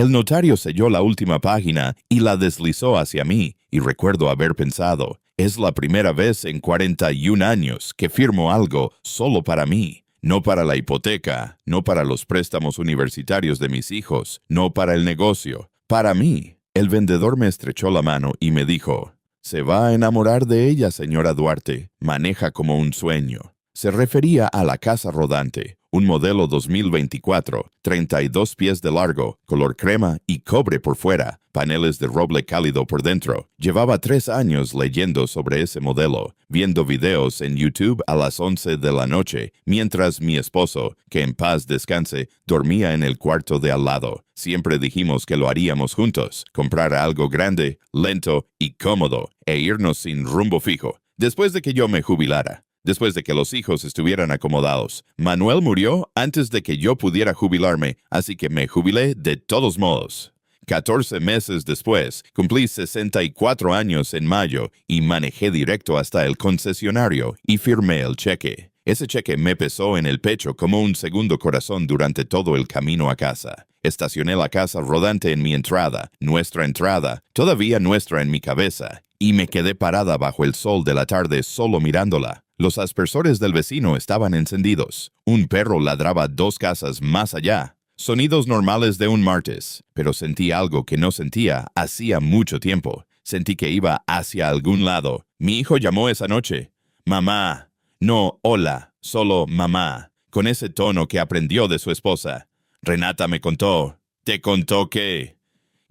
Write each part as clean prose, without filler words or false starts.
El notario selló la última página y la deslizó hacia mí, y recuerdo haber pensado, es la primera vez en 41 años que firmo algo solo para mí. No para la hipoteca, no para los préstamos universitarios de mis hijos, no para el negocio, para mí. El vendedor me estrechó la mano y me dijo, «Se va a enamorar de ella, señora Duarte. Maneja como un sueño». Se refería a la casa rodante, un modelo 2024, 32 pies de largo, color crema y cobre por fuera, paneles de roble cálido por dentro. Llevaba 3 años leyendo sobre ese modelo, viendo videos en YouTube a las 11 de la noche, mientras mi esposo, que en paz descanse, dormía en el cuarto de al lado. Siempre dijimos que lo haríamos juntos, comprar algo grande, lento y cómodo, e irnos sin rumbo fijo, después de que yo me jubilara. Después de que los hijos estuvieran acomodados. Manuel murió antes de que yo pudiera jubilarme, así que me jubilé de todos modos. 14 meses después, cumplí 64 años en mayo y manejé directo hasta el concesionario y firmé el cheque. Ese cheque me pesó en el pecho como un segundo corazón durante todo el camino a casa. Estacioné la casa rodante en mi entrada, nuestra entrada, todavía nuestra en mi cabeza, y me quedé parada bajo el sol de la tarde solo mirándola. Los aspersores del vecino estaban encendidos. Un perro ladraba 2 casas más allá. Sonidos normales de un martes, pero sentí algo que no sentía hacía mucho tiempo. Sentí que iba hacia algún lado. Mi hijo llamó esa noche. «Mamá». No, hola, solo mamá, con ese tono que aprendió de su esposa. Renata me contó. ¿Te contó qué?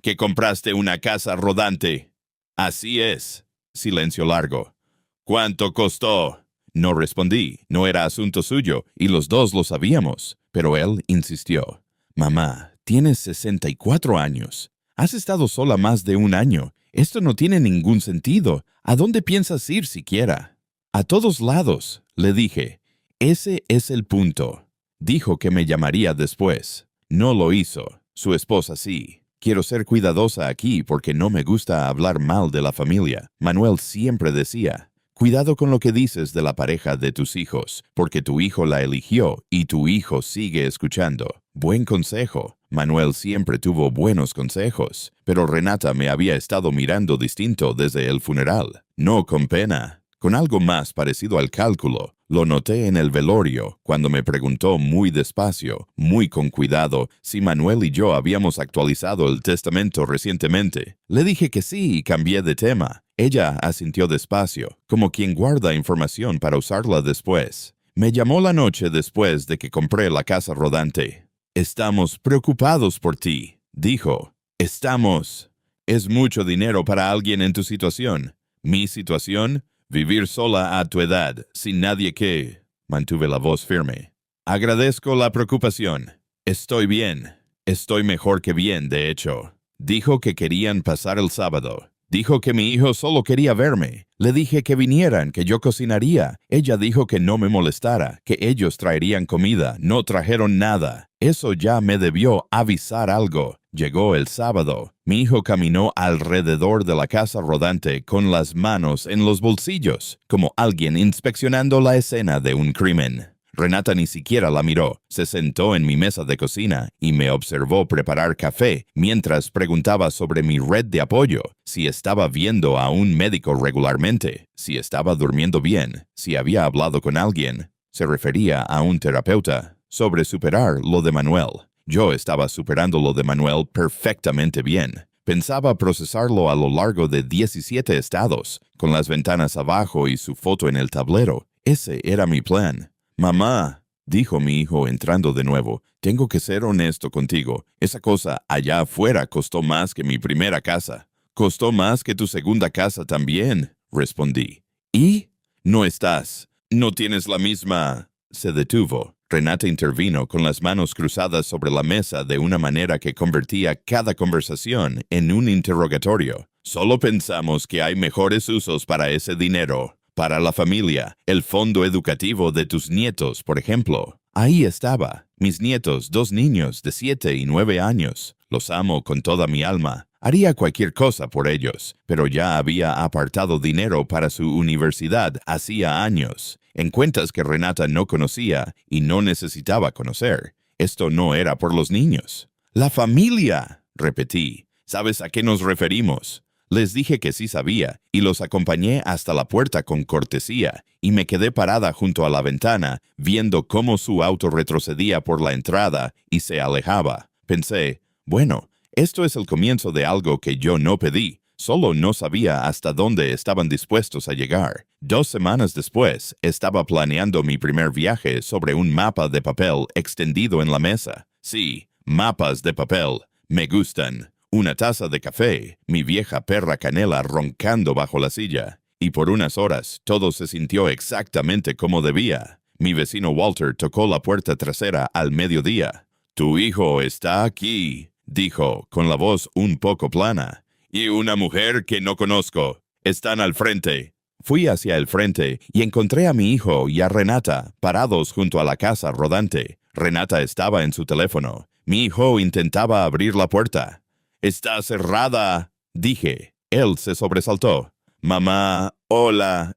Que compraste una casa rodante. Así es. Silencio largo. ¿Cuánto costó? No respondí, no era asunto suyo, y los dos lo sabíamos. Pero él insistió. Mamá, tienes 64 años. Has estado sola más de 1 año. Esto no tiene ningún sentido. ¿A dónde piensas ir siquiera? A todos lados, le dije. Ese es el punto. Dijo que me llamaría después. No lo hizo. Su esposa sí. Quiero ser cuidadosa aquí porque no me gusta hablar mal de la familia. Manuel siempre decía, cuidado con lo que dices de la pareja de tus hijos, porque tu hijo la eligió y tu hijo sigue escuchando. Buen consejo. Manuel siempre tuvo buenos consejos, pero Renata me había estado mirando distinto desde el funeral. No con pena, con algo más parecido al cálculo. Lo noté en el velorio, cuando me preguntó muy despacio, muy con cuidado, si Manuel y yo habíamos actualizado el testamento recientemente. Le dije que sí y cambié de tema. Ella asintió despacio, como quien guarda información para usarla después. Me llamó la noche después de que compré la casa rodante. «Estamos preocupados por ti», dijo. «Estamos. Es mucho dinero para alguien en tu situación». ¿Mi situación? Vivir sola a tu edad, sin nadie que... Mantuve la voz firme. «Agradezco la preocupación. Estoy bien. Estoy mejor que bien, de hecho». Dijo que querían pasar el sábado. Dijo que mi hijo solo quería verme. Le dije que vinieran, que yo cocinaría. Ella dijo que no me molestara, que ellos traerían comida. No trajeron nada. Eso ya me debió avisar algo. Llegó el sábado. Mi hijo caminó alrededor de la casa rodante con las manos en los bolsillos, como alguien inspeccionando la escena de un crimen. Renata ni siquiera la miró. Se sentó en mi mesa de cocina y me observó preparar café mientras preguntaba sobre mi red de apoyo, si estaba viendo a un médico regularmente, si estaba durmiendo bien, si había hablado con alguien. Se refería a un terapeuta. Sobre superar lo de Manuel. Yo estaba superando lo de Manuel perfectamente bien. Pensaba procesarlo a lo largo de 17 estados, con las ventanas abajo y su foto en el tablero. Ese era mi plan. «Mamá», dijo mi hijo entrando de nuevo, «tengo que ser honesto contigo. Esa cosa allá afuera costó más que mi primera casa». «Costó más que tu segunda casa también», respondí. «¿Y? No estás. No tienes la misma...» Se detuvo. Renata intervino con las manos cruzadas sobre la mesa de una manera que convertía cada conversación en un interrogatorio. «Solo pensamos que hay mejores usos para ese dinero. Para la familia, el fondo educativo de tus nietos, por ejemplo». Ahí estaba. Mis nietos, 2 niños de 7 y 9 años. Los amo con toda mi alma. Haría cualquier cosa por ellos, pero ya había apartado dinero para su universidad hacía años, en cuentas que Renata no conocía y no necesitaba conocer. Esto no era por los niños. «La familia», repetí. ¿Sabes a qué nos referimos? Les dije que sí sabía, y los acompañé hasta la puerta con cortesía, y me quedé parada junto a la ventana, viendo cómo su auto retrocedía por la entrada y se alejaba. Pensé, bueno, esto es el comienzo de algo que yo no pedí, solo no sabía hasta dónde estaban dispuestos a llegar. 2 semanas después, estaba planeando mi primer viaje sobre un mapa de papel extendido en la mesa. Sí, mapas de papel. Me gustan. Una taza de café, mi vieja perra Canela roncando bajo la silla, y por unas horas todo se sintió exactamente como debía. Mi vecino Walter tocó la puerta trasera al mediodía. «Tu hijo está aquí», dijo, con la voz un poco plana. «Y una mujer que no conozco. Están al frente». Fui hacia el frente y encontré a mi hijo y a Renata parados junto a la casa rodante. Renata estaba en su teléfono. Mi hijo intentaba abrir la puerta. «Está cerrada», dije. Él se sobresaltó. «Mamá, hola,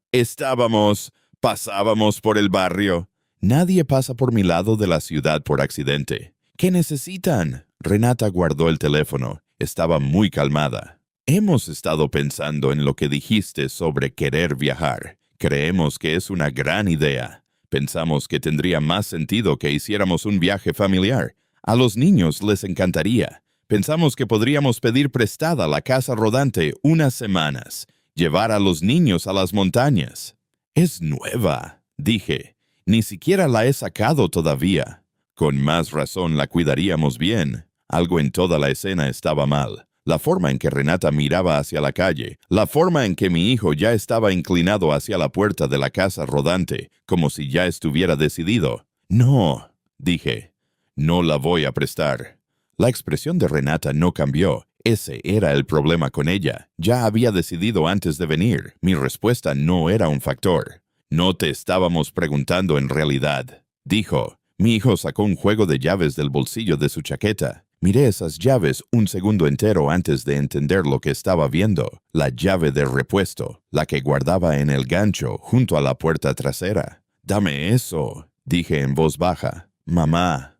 pasábamos por el barrio». Nadie pasa por mi lado de la ciudad por accidente. «¿Qué necesitan?» Renata guardó el teléfono. Estaba muy calmada. «Hemos estado pensando en lo que dijiste sobre querer viajar. Creemos que es una gran idea. Pensamos que tendría más sentido que hiciéramos un viaje familiar. A los niños les encantaría. Pensamos que podríamos pedir prestada la casa rodante unas semanas, llevar a los niños a las montañas». «Es nueva», dije. «Ni siquiera la he sacado todavía». «Con más razón la cuidaríamos bien». Algo en toda la escena estaba mal. La forma en que Renata miraba hacia la calle, la forma en que mi hijo ya estaba inclinado hacia la puerta de la casa rodante, como si ya estuviera decidido. «No», dije. «No la voy a prestar». La expresión de Renata no cambió. Ese era el problema con ella. Ya había decidido antes de venir. Mi respuesta no era un factor. «No te estábamos preguntando en realidad», dijo. Mi hijo sacó un juego de llaves del bolsillo de su chaqueta. Miré esas llaves un segundo entero antes de entender lo que estaba viendo. La llave de repuesto, la que guardaba en el gancho junto a la puerta trasera. «Dame eso», dije en voz baja. «Mamá,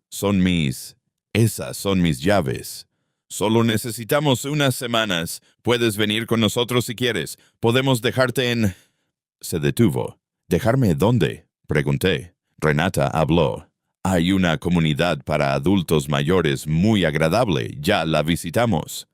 esas son mis llaves». «Solo necesitamos unas semanas. Puedes venir con nosotros si quieres. Podemos dejarte en...» Se detuvo. «¿Dejarme dónde?», pregunté. Renata habló. «Hay una comunidad para adultos mayores muy agradable. Ya la visitamos».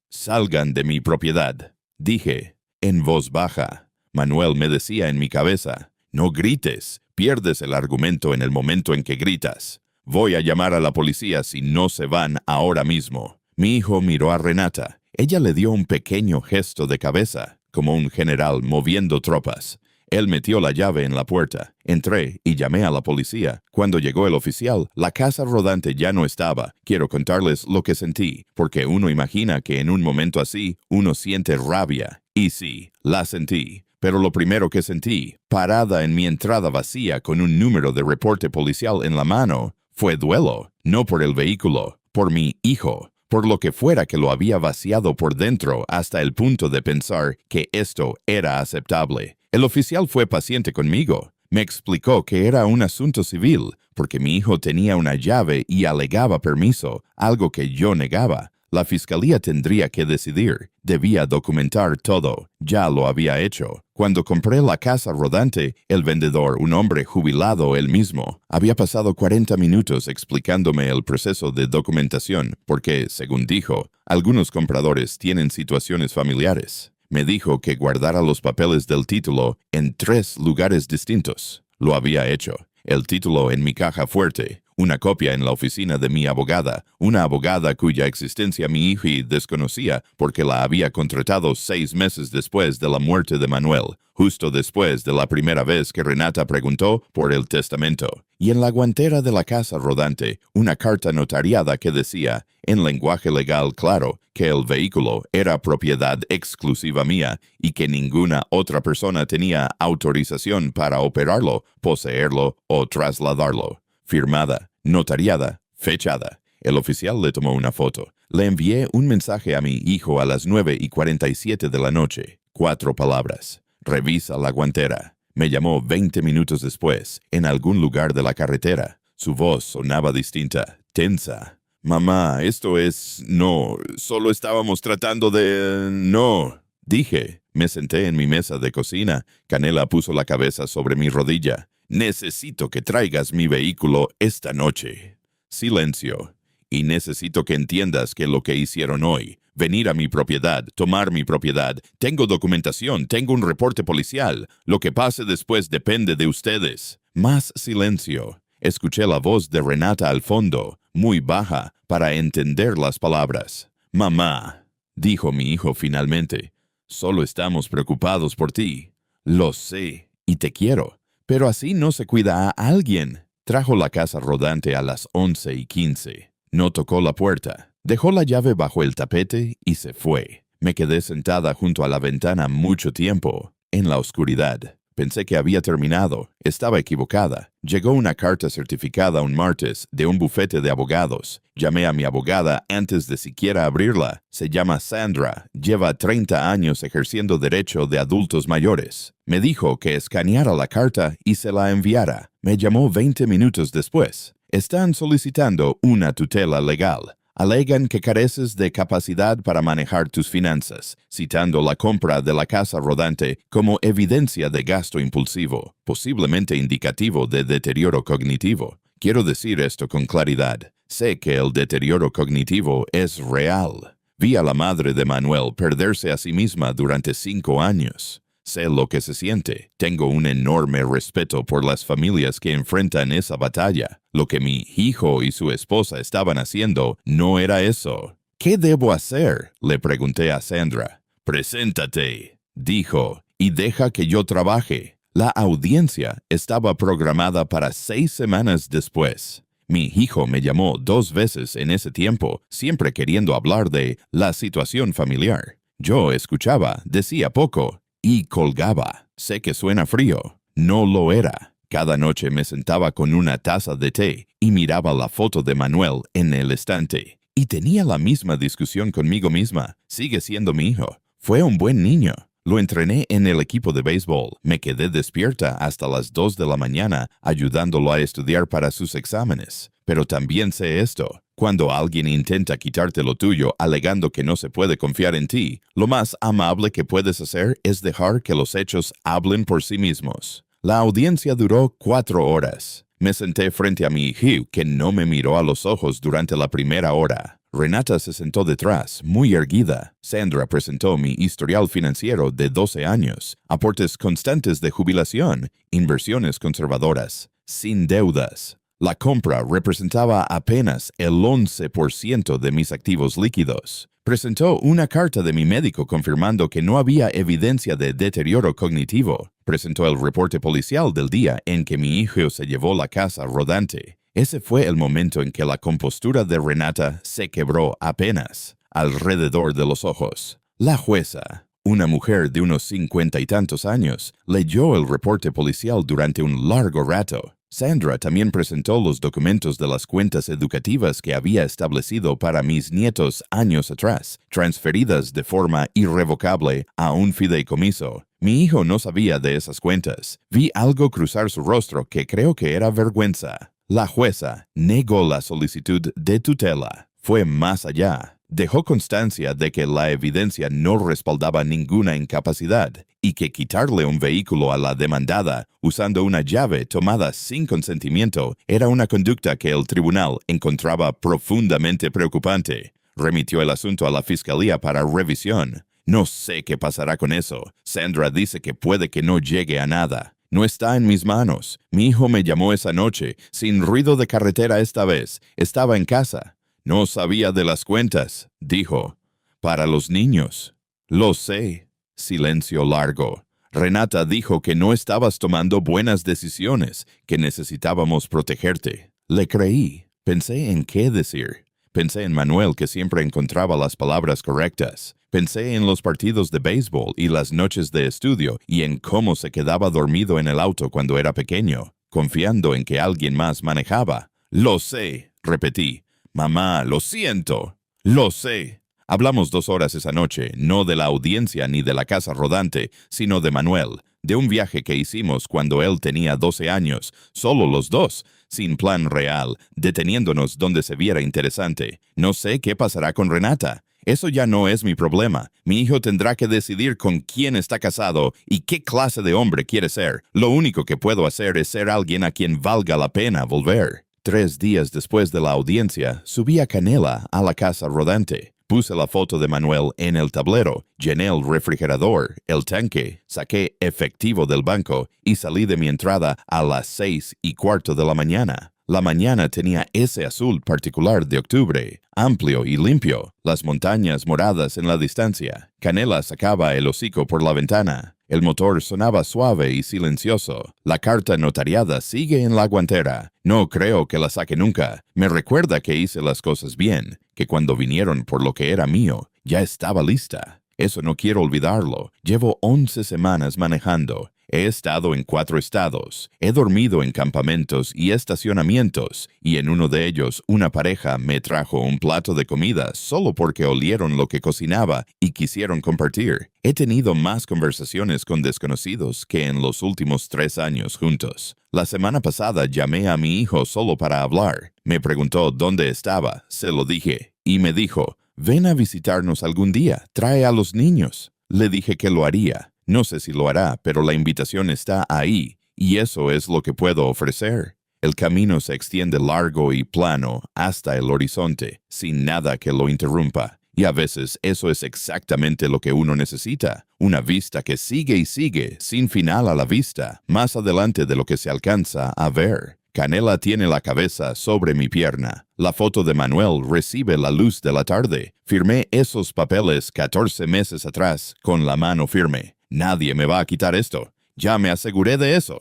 «Salgan de mi propiedad», dije, en voz baja. Manuel me decía en mi cabeza. «No grites. Pierdes el argumento en el momento en que gritas. Voy a llamar a la policía si no se van ahora mismo». Mi hijo miró a Renata. Ella le dio un pequeño gesto de cabeza, como un general moviendo tropas. Él metió la llave en la puerta. Entré y llamé a la policía. Cuando llegó el oficial, la casa rodante ya no estaba. Quiero contarles lo que sentí, porque uno imagina que en un momento así, uno siente rabia. Y sí, la sentí. Pero lo primero que sentí, parada en mi entrada vacía con un número de reporte policial en la mano, fue duelo. No por el vehículo, por mi hijo. Por lo que fuera que lo había vaciado por dentro hasta el punto de pensar que esto era aceptable. El oficial fue paciente conmigo. Me explicó que era un asunto civil, porque mi hijo tenía una llave y alegaba permiso, algo que yo negaba. La fiscalía tendría que decidir. Debía documentar todo. Ya lo había hecho. Cuando compré la casa rodante, el vendedor, un hombre jubilado él mismo, había pasado 40 minutos explicándome el proceso de documentación, porque, según dijo, algunos compradores tienen situaciones familiares. Me dijo que guardara los papeles del título en 3 lugares distintos. Lo había hecho. El título en mi caja fuerte, una copia en la oficina de mi abogada, una abogada cuya existencia mi hijo desconocía porque la había contratado 6 meses después de la muerte de Manuel, justo después de la primera vez que Renata preguntó por el testamento. Y en la guantera de la casa rodante, una carta notariada que decía, en lenguaje legal claro, que el vehículo era propiedad exclusiva mía y que ninguna otra persona tenía autorización para operarlo, poseerlo o trasladarlo. Firmada, notariada, fechada. El oficial le tomó una foto. Le envié un mensaje a mi hijo a las 9:47 de la noche. 4 palabras. Revisa la guantera. Me llamó 20 minutos después, en algún lugar de la carretera. Su voz sonaba distinta, tensa. Mamá, esto es... No, solo estábamos tratando de... No, dije. Me senté en mi mesa de cocina. Canela puso la cabeza sobre mi rodilla. Necesito que traigas mi vehículo esta noche. Silencio. Y necesito que entiendas que lo que hicieron hoy, venir a mi propiedad, tomar mi propiedad, tengo documentación, tengo un reporte policial. Lo que pase después depende de ustedes. Más silencio. Escuché la voz de Renata al fondo, muy baja, para entender las palabras. Mamá, dijo mi hijo finalmente, solo estamos preocupados por ti. Lo sé, y te quiero, pero así no se cuida a alguien. Trajo la casa rodante a las 11:15. No tocó la puerta. Dejó la llave bajo el tapete y se fue. Me quedé sentada junto a la ventana mucho tiempo, en la oscuridad. Pensé que había terminado. Estaba equivocada. Llegó una carta certificada un martes de un bufete de abogados. Llamé a mi abogada antes de siquiera abrirla. Se llama Sandra. Lleva 30 años ejerciendo derecho de adultos mayores. Me dijo que escaneara la carta y se la enviara. Me llamó 20 minutos después. Están solicitando una tutela legal. Alegan que careces de capacidad para manejar tus finanzas, citando la compra de la casa rodante como evidencia de gasto impulsivo, posiblemente indicativo de deterioro cognitivo. Quiero decir esto con claridad. Sé que el deterioro cognitivo es real. Vi a la madre de Manuel perderse a sí misma durante 5 años. Sé lo que se siente. Tengo un enorme respeto por las familias que enfrentan esa batalla. Lo que mi hijo y su esposa estaban haciendo no era eso. ¿Qué debo hacer?, le pregunté a Sandra. Preséntate, dijo, y deja que yo trabaje. La audiencia estaba programada para 6 semanas después. Mi hijo me llamó 2 veces en ese tiempo, siempre queriendo hablar de la situación familiar. Yo escuchaba, decía poco, y colgaba. Sé que suena frío. No lo era. Cada noche me sentaba con una taza de té y miraba la foto de Manuel en el estante. Y tenía la misma discusión conmigo misma. Sigue siendo mi hijo. Fue un buen niño. Lo entrené en el equipo de béisbol. Me quedé despierta hasta las 2 de la mañana ayudándolo a estudiar para sus exámenes. Pero también sé esto. Cuando alguien intenta quitarte lo tuyo alegando que no se puede confiar en ti, lo más amable que puedes hacer es dejar que los hechos hablen por sí mismos. La audiencia duró 4 horas. Me senté frente a mi hijo, que no me miró a los ojos durante la primera hora. Renata se sentó detrás, muy erguida. Sandra presentó mi historial financiero de 12 años, aportes constantes de jubilación, inversiones conservadoras, sin deudas. La compra representaba apenas el 11% de mis activos líquidos. Presentó una carta de mi médico confirmando que no había evidencia de deterioro cognitivo. Presentó el reporte policial del día en que mi hijo se llevó la casa rodante. Ese fue el momento en que la compostura de Renata se quebró apenas, alrededor de los ojos. La jueza, una mujer de unos 50 y tantos años, leyó el reporte policial durante un largo rato. Sandra también presentó los documentos de las cuentas educativas que había establecido para mis nietos años atrás, transferidas de forma irrevocable a un fideicomiso. Mi hijo no sabía de esas cuentas. Vi algo cruzar su rostro que creo que era vergüenza. La jueza negó la solicitud de tutela. Fue más allá. Dejó constancia de que la evidencia no respaldaba ninguna incapacidad y que quitarle un vehículo a la demandada usando una llave tomada sin consentimiento era una conducta que el tribunal encontraba profundamente preocupante. Remitió el asunto a la fiscalía para revisión. No sé qué pasará con eso. Sandra dice que puede que no llegue a nada. No está en mis manos. Mi hijo me llamó esa noche, sin ruido de carretera esta vez. Estaba en casa. No sabía de las cuentas, dijo. Para los niños. Lo sé. Silencio largo. Renata dijo que no estabas tomando buenas decisiones, que necesitábamos protegerte. Le creí. Pensé en qué decir. Pensé en Manuel, que siempre encontraba las palabras correctas. Pensé en los partidos de béisbol y las noches de estudio y en cómo se quedaba dormido en el auto cuando era pequeño, confiando en que alguien más manejaba. Lo sé, repetí. Mamá, lo siento. Lo sé. Hablamos 2 horas esa noche, no de la audiencia ni de la casa rodante, sino de Manuel, de un viaje que hicimos cuando él tenía 12 años, solo los dos, sin plan real, deteniéndonos donde se viera interesante. No sé qué pasará con Renata. Eso ya no es mi problema. Mi hijo tendrá que decidir con quién está casado y qué clase de hombre quiere ser. Lo único que puedo hacer es ser alguien a quien valga la pena volver. 3 días después de la audiencia, subí a Canela a la casa rodante. Puse la foto de Manuel en el tablero, llené el refrigerador, el tanque, saqué efectivo del banco y salí de mi entrada a las 6:15 de la mañana. La mañana tenía ese azul particular de octubre, amplio y limpio, las montañas moradas en la distancia. Canela sacaba el hocico por la ventana. El motor sonaba suave y silencioso. La carta notariada sigue en la guantera. No creo que la saque nunca. Me recuerda que hice las cosas bien, que cuando vinieron por lo que era mío, ya estaba lista. Eso no quiero olvidarlo. Llevo 11 semanas manejando. He estado en 4 estados. He dormido en campamentos y estacionamientos, y en uno de ellos una pareja me trajo un plato de comida solo porque olieron lo que cocinaba y quisieron compartir. He tenido más conversaciones con desconocidos que en los últimos 3 años juntos. La semana pasada llamé a mi hijo solo para hablar. Me preguntó dónde estaba, se lo dije, y me dijo, ven a visitarnos algún día, trae a los niños. Le dije que lo haría. No sé si lo hará, pero la invitación está ahí, y eso es lo que puedo ofrecer. El camino se extiende largo y plano hasta el horizonte, sin nada que lo interrumpa. Y a veces eso es exactamente lo que uno necesita, una vista que sigue y sigue, sin final a la vista, más adelante de lo que se alcanza a ver. Canela tiene la cabeza sobre mi pierna. La foto de Manuel recibe la luz de la tarde. Firmé esos papeles 14 meses atrás con la mano firme. Nadie me va a quitar esto. Ya me aseguré de eso.